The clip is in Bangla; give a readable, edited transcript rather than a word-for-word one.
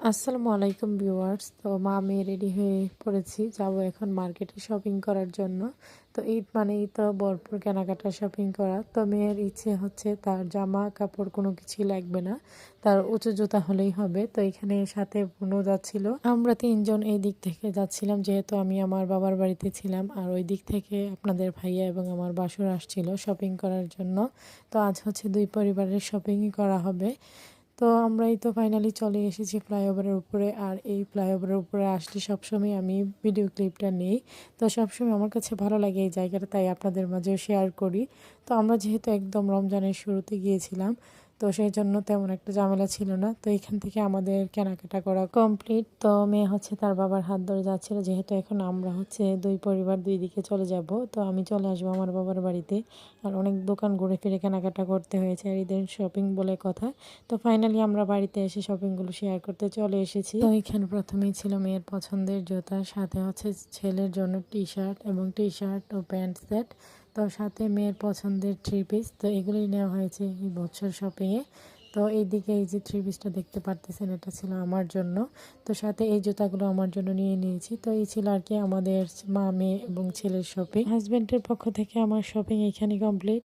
আসসালামু আলাইকুম ভিউয়ার্স। তো মা মেয়ে রেডি হয়ে পড়েছি, যাব এখন মার্কেটে শপিং করার জন্য। তো ঈদ মানেই তো ভরপুর কেনাকাটা শপিং করা। তো মেয়ের ইচ্ছে হচ্ছে তার জামা কাপড় কোনো কিছুই লাগবে না, তার উঁচু জুতা হলেই হবে। তো এখানে সাথে বোনও যাচ্ছিল, আমরা তিনজন এই দিক থেকে যাচ্ছিলাম, যেহেতু আমি আমার বাবার বাড়িতে ছিলাম, আর ওই দিক থেকে আপনাদের ভাইয়া এবং আমার বাসুর আসছিল শপিং করার জন্য। তো আজ হচ্ছে দুই পরিবারের শপিংই করা হবে। তো আমরাই তো ফাইনালি চলে এসেছি ফ্লাইওভারের উপরে। আর এই ফ্লাইওভারের উপরে আসলে সবসময় আমি ভিডিও ক্লিপটা নেই। তো সবসময় আমার কাছে ভালো লাগে এই জায়গাটা, তাই আপনাদের মাঝেও শেয়ার করি। তো আমরা যেহেতু একদম রমজানের শুরুতে গিয়েছিলাম, তো সেই জন্য তেমন একটা ঝামেলা ছিল না। তো এখান থেকে আমাদের কেনাকাটা করা কমপ্লিট। তো মেয়ে হচ্ছে তার বাবার হাত ধরে যাচ্ছিল, যেহেতু এখন আমরা হচ্ছে দুই পরিবার দুই দিকে চলে যাব। তো আমি চলে আসবো আমার বাবার বাড়িতে। আর অনেক দোকান ঘুরে ফিরে কেনাকাটা করতে হয়েছে, আর ঈদের শপিং বলে কথা। তো ফাইনালি আমরা বাড়িতে এসে শপিংগুলো শেয়ার করতে চলে এসেছি। তো এখানে প্রথমেই ছিল মেয়ের পছন্দের জুতা, সাথে হচ্ছে ছেলের জন্য টি শার্ট এবং টি শার্ট ও প্যান্ট সেট। তো সাথে মেয়ের পছন্দের থ্রি পিস। তো এগুলোই নেওয়া হয়েছে এই বছর শপিংয়ে। তো এইদিকে এই যে থ্রি পিসটা দেখতে পারতেছেন, এটা ছিল আমার জন্য। তো সাথে এই জুতাগুলো আমার জন্য নিয়ে নিয়েছি। তো এই ছিল আর কি আমাদের মা মেয়ে এবং ছেলের শপিং। হাজব্যান্ডের পক্ষ থেকে আমার শপিং এখানে কমপ্লিট।